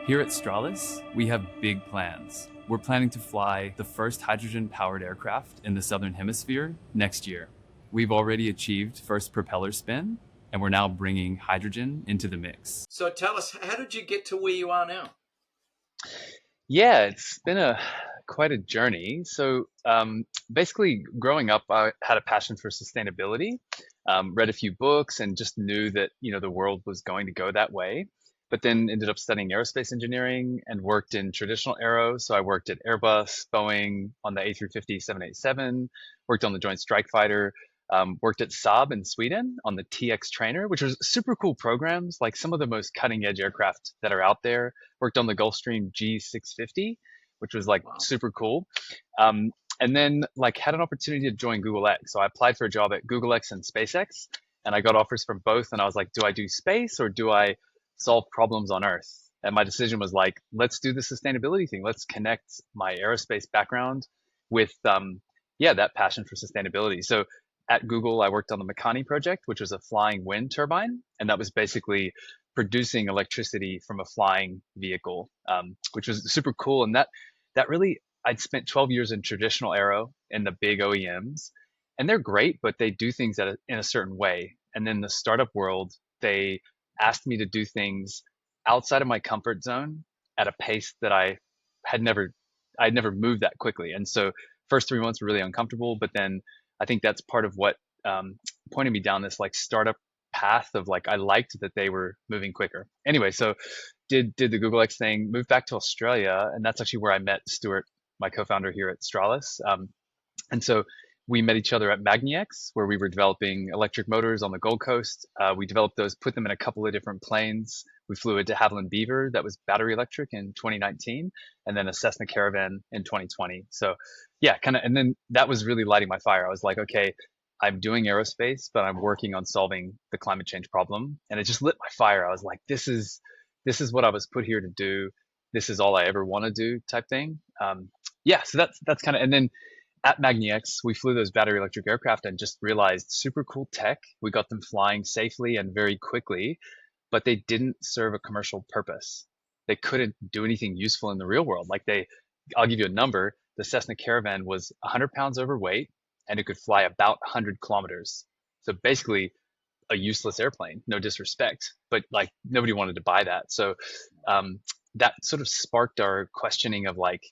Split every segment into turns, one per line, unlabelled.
Here at Stralis, we have big plans. We're planning to fly the first hydrogen-powered aircraft in the Southern Hemisphere next year. We've already achieved first propeller spin, and we're now bringing hydrogen into the mix.
So tell us, how did you get to where you are now?
Yeah, it's been quite a journey. So basically, growing up, I had a passion for sustainability. Read a few books and just knew that the world was going to go that way. But then ended up studying aerospace engineering and worked in traditional aero. So I worked at Airbus, Boeing on the A350, 787, worked on the Joint Strike Fighter, worked at Saab in Sweden on the TX trainer, which was super cool programs, like some of the most cutting edge aircraft that are out there. Worked on the Gulfstream G650, which was like
Wow.
super cool. And then like had an opportunity to join Google X. So I applied for a job at Google X and SpaceX, and I got offers from both. And I was like, do I do space or do I solve problems on Earth? And my decision was like, let's do the sustainability thing. Let's connect my aerospace background with that passion for sustainability. So at Google, I worked on the Makani project, which was a flying wind turbine, and that was basically producing electricity from a flying vehicle, which was super cool. And that really, I'd spent 12 years in traditional aero in the big OEMs, and they're great, but they do things in a certain way. And then the startup world, they asked me to do things outside of my comfort zone at a pace that I'd never moved that quickly. And so first 3 months were really uncomfortable, but then I think that's part of what pointed me down this like startup path of like, I liked that they were moving quicker. Anyway, so did the Google X thing, moved back to Australia, and that's actually where I met Stuart, my co-founder here at Stralis. And so we met each other at MagniX, where we were developing electric motors on the Gold Coast. We developed those, put them in a couple of different planes. We flew a de Havilland Beaver that was battery electric in 2019, and then a Cessna Caravan in 2020. So yeah, and then that was really lighting my fire. I was like, okay, I'm doing aerospace, but I'm working on solving the climate change problem. And it just lit my fire. I was like, this is what I was put here to do. This is all I ever want to do type thing. So that's kind of, and then at MagniX, we flew those battery electric aircraft and just realized super cool tech. We got them flying safely and very quickly, but they didn't serve a commercial purpose. They couldn't do anything useful in the real world. I'll give you a number. The Cessna Caravan was 100 pounds overweight and it could fly about 100 kilometers. So basically a useless airplane, no disrespect, but like nobody wanted to buy that. So that sort of sparked our questioning of like,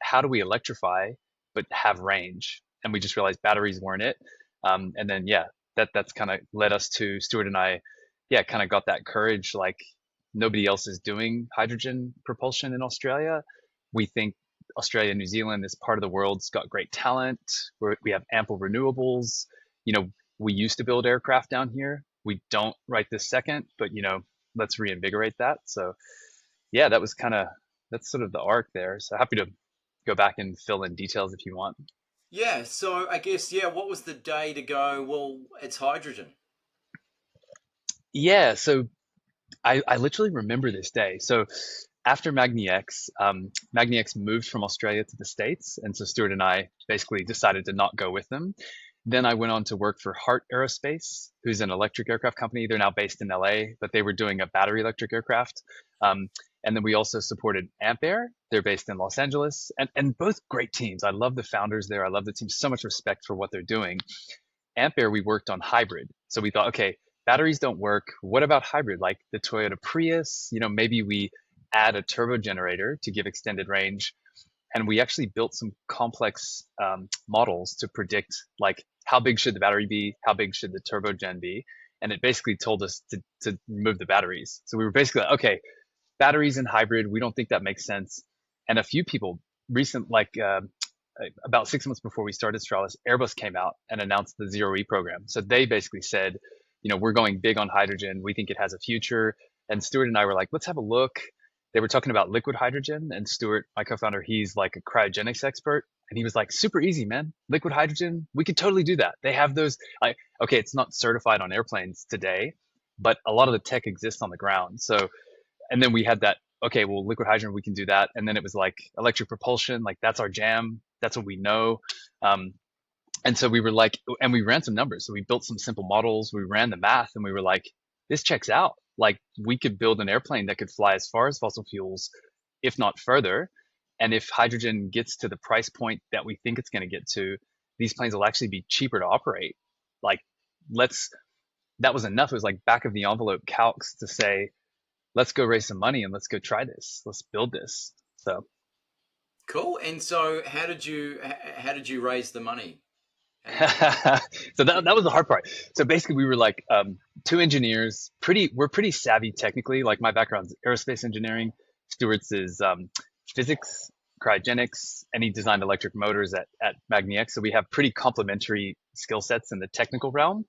how do we electrify but have range? And we just realized batteries weren't it. And then, that's kind of led us to Stuart and I, kind of got that courage. Like nobody else is doing hydrogen propulsion in Australia. We think Australia and New Zealand, this part of the world's got great talent. We have ample renewables. We used to build aircraft down here. We don't right this second, but let's reinvigorate that. So that's sort of the arc there. So happy to go back and fill in details if you want.
Yeah, so I guess, what was the day to go, well, it's hydrogen?
Yeah, so I literally remember this day. So after MagniX, MagniX moved from Australia to the States. And so Stuart and I basically decided to not go with them. Then I went on to work for Heart Aerospace, who's an electric aircraft company. They're now based in LA, but they were doing a battery electric aircraft. And then we also supported Ampere. They're based in Los Angeles, and both great teams. I love the founders there. I love the team. So much respect for what they're doing. Ampere, we worked on hybrid. So we thought, okay, batteries don't work. What about hybrid? Like the Toyota Prius, maybe we add a turbo generator to give extended range. And we actually built some complex models to predict like how big should the battery be? How big should the turbo gen be? And it basically told us to remove the batteries. So we were basically like, okay, batteries and hybrid, we don't think that makes sense. And a few people about 6 months before we started Stralis, Airbus came out and announced the Zero E program. So they basically said, we're going big on hydrogen. We think it has a future. And Stuart and I were like, let's have a look. They were talking about liquid hydrogen, and Stuart, my co-founder, he's like a cryogenics expert. And he was like, super easy, man. Liquid hydrogen, we could totally do that. They have those, okay, it's not certified on airplanes today, but a lot of the tech exists on the ground. So, and then we had that, okay, well, liquid hydrogen, we can do that. And then it was like electric propulsion, like that's our jam. That's what we know. And so we were like, and we ran some numbers. So we built some simple models. We ran the math and we were like, this checks out. Like we could build an airplane that could fly as far as fossil fuels, if not further. And if hydrogen gets to the price point that we think it's going to get to, these planes will actually be cheaper to operate. Like, let's, that was enough. It was like back of the envelope calcs to say, let's go raise some money and let's go try this. Let's build this. So
Cool. And so, how did you raise the money?
so that was the hard part. So basically, we were like two engineers. We're pretty savvy technically. Like my background's aerospace engineering. Stewart's is physics, cryogenics, and he designed electric motors at magniX. So we have pretty complementary skill sets in the technical realm.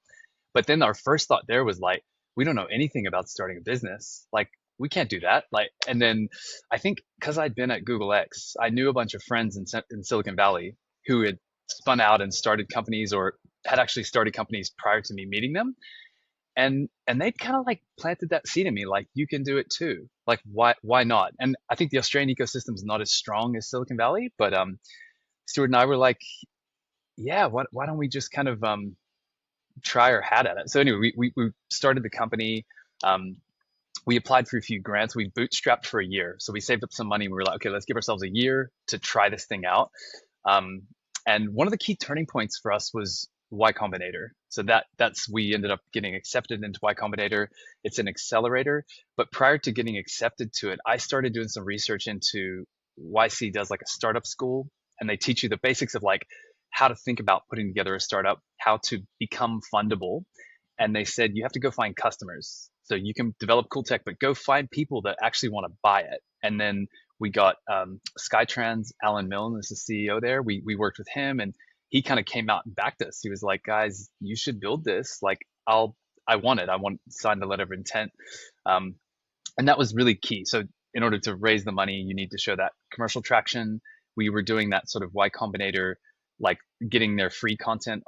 But then our first thought there was like, we don't know anything about starting a business. Like we can't do that. Like, and then I think because I'd been at Google X, I knew a bunch of friends in Silicon Valley who had spun out and started companies or had actually started companies prior to me meeting them. And they kind of like planted that seed in me, like you can do it too. Like why not? And I think the Australian ecosystem is not as strong as Silicon Valley, but Stuart and I were like, yeah, why don't we just kind of try our hat at it? So anyway, we started the company. We applied for a few grants. We bootstrapped for a year. So we saved up some money. We were like, okay, let's give ourselves a year to try this thing out. And one of the key turning points for us was Y Combinator. So we ended up getting accepted into Y Combinator. It's an accelerator. But prior to getting accepted to it, I started doing some research into YC does like a startup school, and they teach you the basics of like how to think about putting together a startup, how to become fundable. And they said you have to go find customers. So you can develop cool tech, but go find people that actually want to buy it. And then we got Skytrans, Alan Milne is the CEO there. We worked with him, and he kind of came out and backed us. He was like, guys, you should build this. Like I want it. I want to sign the letter of intent. And that was really key. So in order to raise the money, you need to show that commercial traction. We were doing that sort of Y Combinator, like getting their free content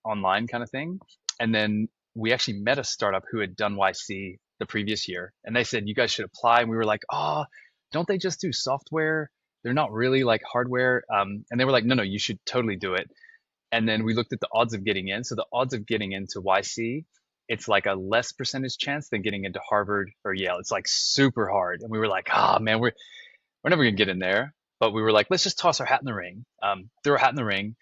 online kind of thing. And then we actually met a startup who had done YC the previous year, and they said, you guys should apply. And we were like, oh, don't they just do software? They're not really like hardware. And they were like, no, you should totally do it. And then we looked at the odds of getting in. So the odds of getting into YC, it's like a less percentage chance than getting into Harvard or Yale. It's like super hard. And we were like, oh man, we're never gonna get in there. But we were like, let's just toss our hat in the ring. Threw our hat in the ring.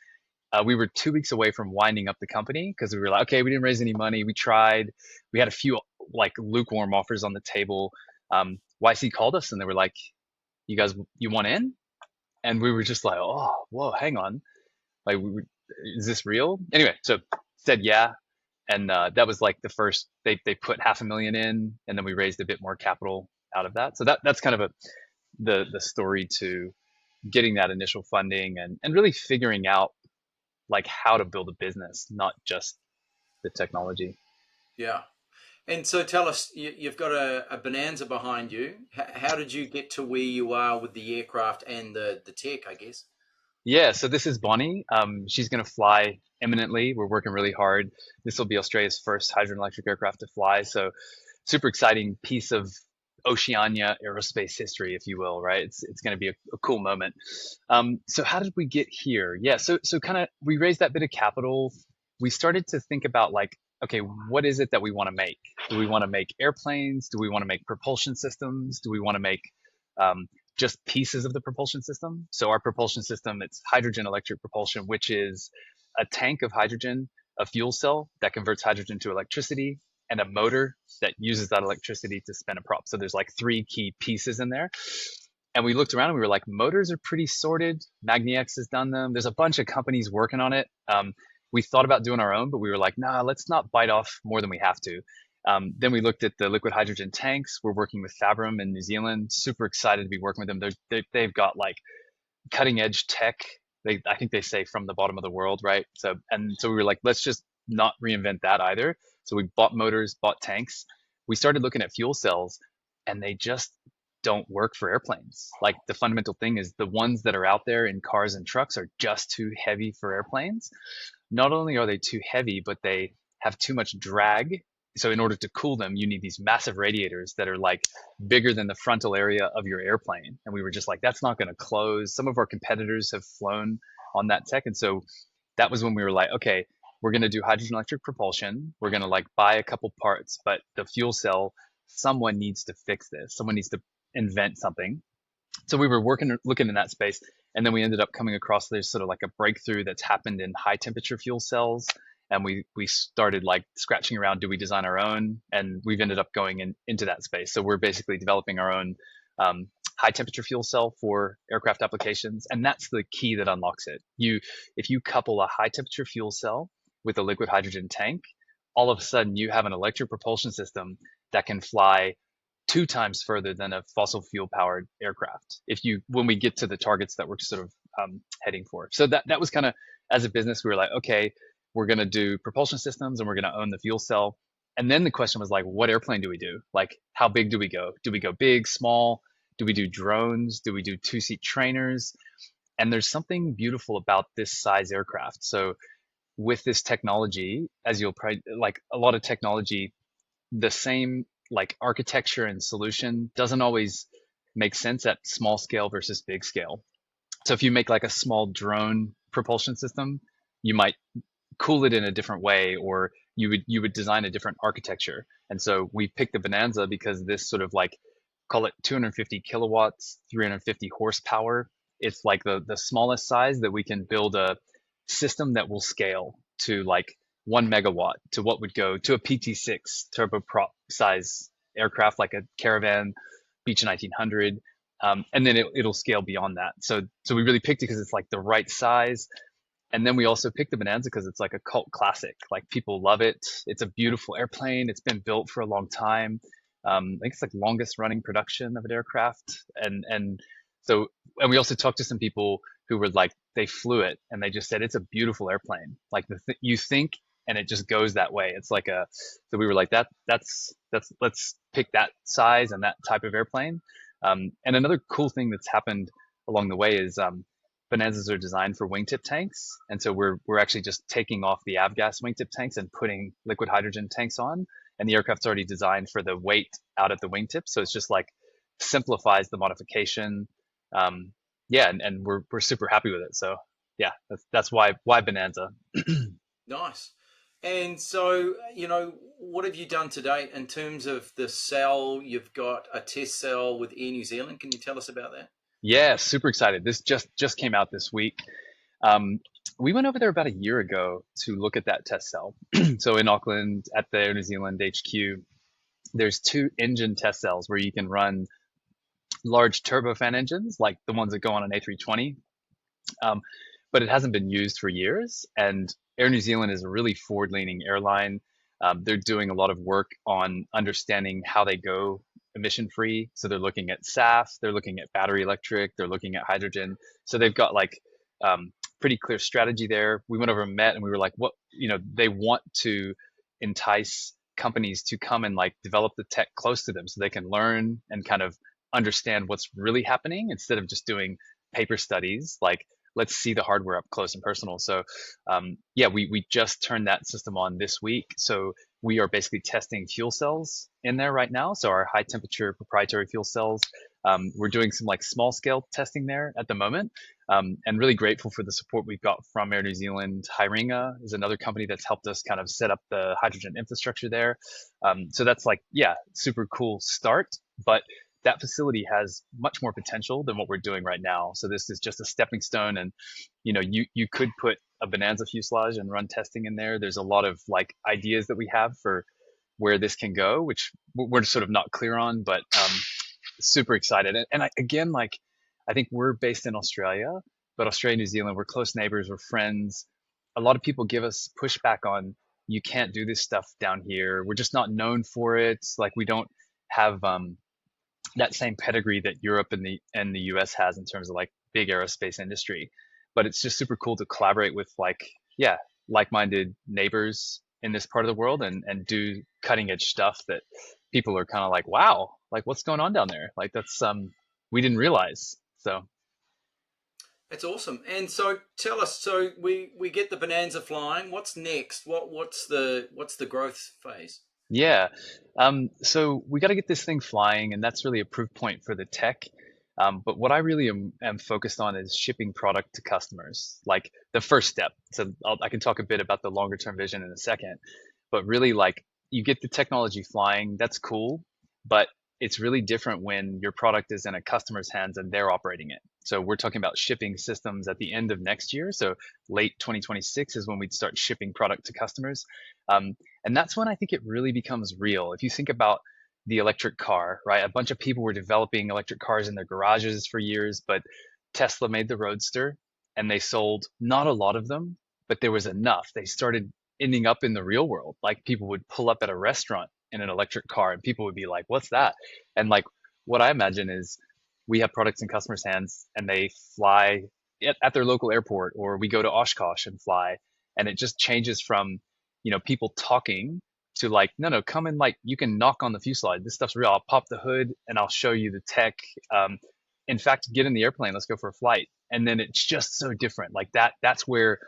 We were 2 weeks away from winding up the company because we were like, okay, we didn't raise any money. We tried. We had a few like lukewarm offers on the table. YC called us and they were like, you want in? And we were just like, oh, whoa, hang on. Like, is this real? Anyway, so said yeah. And that was like the first, they put $500,000 in, and then we raised a bit more capital out of that. So that's kind of the story to getting that initial funding and really figuring out like how to build a business, not just the technology.
Yeah. And so tell us, you've got a bonanza behind you. How did you get to where you are with the aircraft and the tech, I guess?
Yeah, so this is Bonnie. She's going to fly imminently. We're working really hard. This will be Australia's first hydrogen electric aircraft to fly. So super exciting piece of Oceania aerospace history, if you will, right? It's going to be a cool moment. So how did we get here? Yeah, so kind of we raised that bit of capital. We started to think about like, okay, what is it that we want to make? Do we want to make airplanes? Do we want to make propulsion systems? Do we want to make just pieces of the propulsion system? So our propulsion system, it's hydrogen electric propulsion, which is a tank of hydrogen, a fuel cell that converts hydrogen to electricity, and a motor that uses that electricity to spin a prop. So there's like 3 key pieces in there. And we looked around and we were like, motors are pretty sorted. magniX has done them. There's a bunch of companies working on it. We thought about doing our own, but we were like, nah, let's not bite off more than we have to. Then we looked at the liquid hydrogen tanks. We're working with Fabrum in New Zealand. Super excited to be working with them. They've got like cutting edge tech. I think they say from the bottom of the world, right? So we were like, let's just not reinvent that either. So we bought motors, bought tanks. We started looking at fuel cells, and they just don't work for airplanes. Like the fundamental thing is the ones that are out there in cars and trucks are just too heavy for airplanes. Not only are they too heavy, but they have too much drag. So in order to cool them, you need these massive radiators that are like bigger than the frontal area of your airplane. And we were just like, that's not going to close. Some of our competitors have flown on that tech. And so that was when we were like, okay, we're going to do hydrogen electric propulsion. We're going to like buy a couple parts, but the fuel cell someone needs to fix this. Someone needs to invent something. So we were looking in that space, and then we ended up coming across there's sort of like a breakthrough that's happened in high temperature fuel cells. And we started like scratching around, do we design our own? And we've ended up going into that space. So we're basically developing our own high temperature fuel cell for aircraft applications. And that's the key that unlocks it. If you couple a high temperature fuel cell with a liquid hydrogen tank, all of a sudden you have an electric propulsion system that can fly 2 times further than a fossil fuel powered aircraft. When we get to the targets that we're sort of heading for. So that was kind of, as a business, we were like, okay, we're going to do propulsion systems and we're going to own the fuel cell. And then the question was like, what airplane do we do? Like, how big do we go? Do we go big, small? Do we do drones? Do we do 2-seat trainers? And there's something beautiful about this size aircraft. So with this technology, as you'll probably, like a lot of technology, the same like architecture and solution doesn't always make sense at small scale versus big scale. So if you make like a small drone propulsion system, you might cool it in a different way, or you would design a different architecture. And so we picked the Bonanza because this sort of like, call it 250 kilowatts, 350 horsepower. It's like the smallest size that we can build a system that will scale to like 1 megawatt, to what would go to a PT6 turboprop size aircraft, like a Caravan, Beech 1900. And then it'll scale beyond that. So we really picked it because it's like the right size. And then we also picked the Bonanza because it's like a cult classic. Like, people love it. It's a beautiful airplane. It's been built for a long time. I think it's like longest running production of an aircraft. And we also talked to some people who were like, they flew it and they just said, it's a beautiful airplane. Like you think, and it just goes that way. It's like so we were like, let's pick that size and that type of airplane. And another cool thing that's happened along the way is, Bonanzas are designed for wingtip tanks. And so we're actually just taking off the avgas wingtip tanks and putting liquid hydrogen tanks on. And the aircraft's already designed for the weight out at the wingtip. So it's just like simplifies the modification. And we're super happy with it. So yeah, that's why Bonanza.
Nice. And so, what have you done to date in terms of the cell? You've got a test cell with Air New Zealand. Can you tell us about that?
Yeah, super excited. This just came out this week. We went over there about a year ago to look at that test cell. So in Auckland at the Air New Zealand HQ, there's 2 engine test cells where you can run large turbofan engines, like the ones that go on an A320. But it hasn't been used for years. And Air New Zealand is a really forward-leaning airline. They're doing a lot of work on understanding how they go emission-free. So they're looking at SAF, they're looking at battery electric, they're looking at hydrogen. So they've got like pretty clear strategy there. We went over and met, and we were like, they want to entice companies to come and like develop the tech close to them so they can learn and kind of understand what's really happening instead of just doing paper studies. Like, let's see the hardware up close and personal. So we just turned that system on this week. So we are basically testing fuel cells in there right now. So our high temperature proprietary fuel cells, we're doing some like small scale testing there at the moment, and really grateful for the support we've got from Air New Zealand. Hyringa is another company that's helped us kind of set up the hydrogen infrastructure there. So that's like, super cool start, but that facility has much more potential than what we're doing right now. So this is just a stepping stone, and you could put a Bonanza fuselage and run testing in there. There's a lot of like ideas that we have for where this can go, which we're sort of not clear on, but super excited. And I think we're based in Australia, but Australia, New Zealand, we're close neighbors, we're friends. A lot of people give us pushback on, you can't do this stuff down here. We're just not known for it. Like, we don't have that same pedigree that Europe and the US has in terms of like big aerospace industry. But it's just super cool to collaborate with like-minded neighbors in this part of the world and do cutting edge stuff that people are kind of like, wow, like, what's going on down there? Like, that's we didn't realize. So
that's awesome. And so tell us, so we get the Bonanza flying. What's next? What's the growth phase?
Yeah. So we got to get this thing flying, and that's really a proof point for the tech. But what I really am focused on is shipping product to customers, like the first step. So I can talk a bit about the longer term vision in a second, but really, like, you get the technology flying, that's cool. but it's really different when your product is in a customer's hands and they're operating it. So we're talking about shipping systems at the end of next year. So late 2026 is when we'd start shipping product to customers. And that's when I think it really becomes real. If you think about the electric car, right? A bunch of people were developing electric cars in their garages for years, but Tesla made the Roadster and they sold not a lot of them, but there was enough. They started ending up in the real world. Like people would pull up at a restaurant in an electric car and people would be like, what's that? And like what I imagine is we have products in customers' hands and they fly at their local airport, or we go to Oshkosh and fly. And it just changes from, people talking to like, no, come in, like you can knock on the fuselage. This stuff's real. I'll pop the hood and I'll show you the tech. In fact, get in the airplane. Let's go for a flight. And then it's just so different. Like that's where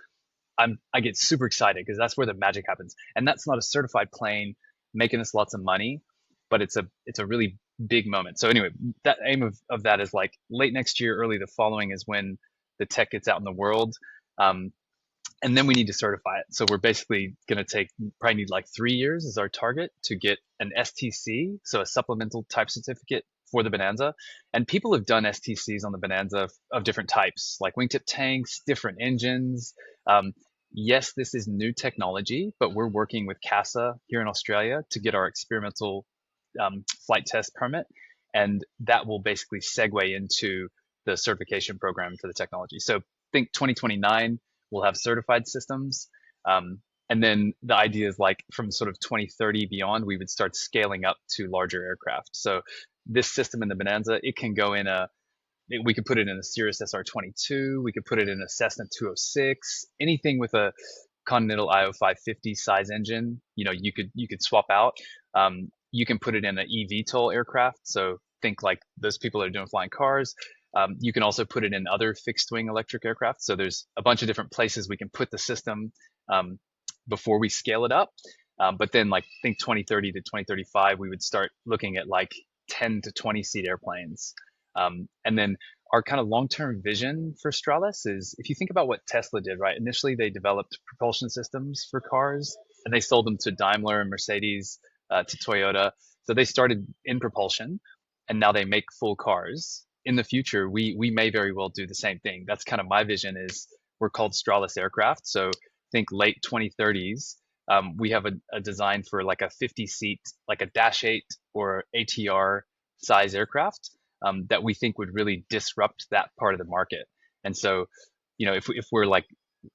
I get super excited because that's where the magic happens. And that's not a certified plane making us lots of money, but it's a really big moment. So anyway, that aim of that is like late next year, early the following is when the tech gets out in the world. And then we need to certify it. So we're basically going to probably need like 3 years as our target to get an STC, so a supplemental type certificate for the Bonanza. And people have done STCs on the Bonanza of different types, like wingtip tanks, different engines. Yes, this is new technology, but we're working with CASA here in Australia to get our experimental flight test permit. And that will basically segue into the certification program for the technology. So think 2029, we'll have certified systems. And then the idea is like from sort of 2030 beyond, we would start scaling up to larger aircraft. So this system in the Bonanza, it can go in we could put it in a Cirrus SR-22, we could put it in a Cessna 206, anything with a Continental IO 550 size engine, you could swap out. You can put it in an eVTOL aircraft. So think like those people that are doing flying cars. You can also put it in other fixed wing electric aircraft. So there's a bunch of different places we can put the system before we scale it up. But then like think 2030 to 2035, we would start looking at like 10 to 20 seat airplanes. And then our kind of long-term vision for Stralis is, if you think about what Tesla did, right? Initially, they developed propulsion systems for cars and they sold them to Daimler and Mercedes, to Toyota. So they started in propulsion and now they make full cars. In the future, we may very well do the same thing. That's kind of my vision is we're called Stralis Aircraft. So think late 2030s. We have a design for like a 50 seat, like a Dash 8 or ATR size aircraft that we think would really disrupt that part of the market. And so, if we're like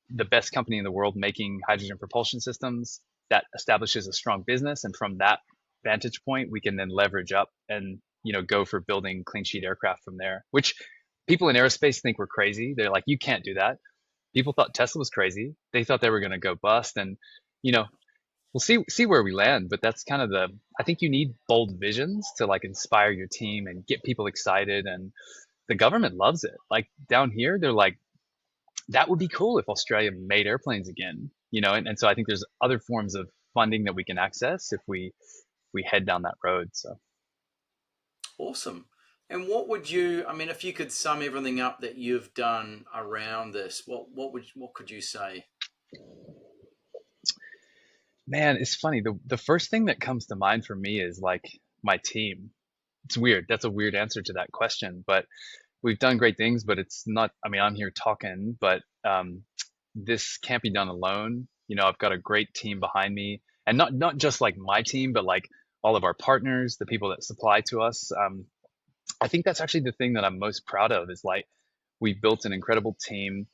the best company in the world making hydrogen propulsion systems, that establishes a strong business. And from that vantage point, we can then leverage up and, go for building clean sheet aircraft from there, which people in aerospace think we're crazy. They're like, you can't do that. People thought Tesla was crazy. They thought they were going to go bust. And, we'll see where we land, but that's kind of I think you need bold visions to like inspire your team and get people excited. And the government loves it. Like down here, they're like, that would be cool if Australia made airplanes again, and so I think there's other forms of funding that we can access if we head down that road. So.
Awesome. And what would you, if you could sum everything up that you've done around this, what could you say?
Man, it's funny. The first thing that comes to mind for me is like my team. It's weird. That's a weird answer to that question, but we've done great things, but it's not, I'm here talking, but this can't be done alone. I've got a great team behind me, and not just like my team, but like all of our partners, the people that supply to us. I think that's actually the thing that I'm most proud of is like we've built an incredible team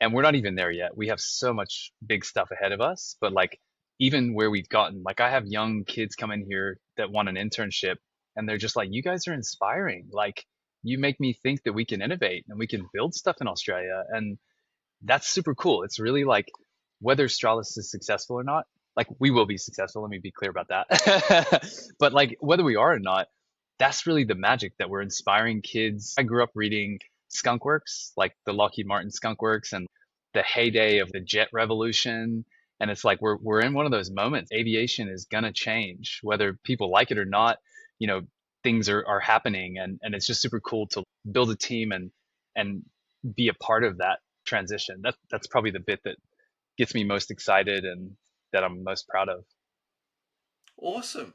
and we're not even there yet. We have so much big stuff ahead of us, but like even where we've gotten, like I have young kids come in here that want an internship and they're just like, you guys are inspiring. Like you make me think that we can innovate and we can build stuff in Australia. And that's super cool. It's really like whether Stralis is successful or not, like we will be successful. Let me be clear about that. But like whether we are or not, that's really the magic that we're inspiring kids. I grew up reading Skunk Works, like the Lockheed Martin Skunk Works and the heyday of the jet revolution. And it's like we're in one of those moments. Aviation is gonna change, whether people like it or not. Things are happening, and it's just super cool to build a team and be a part of that transition. That's probably the bit that gets me most excited and that I'm most proud of.
Awesome.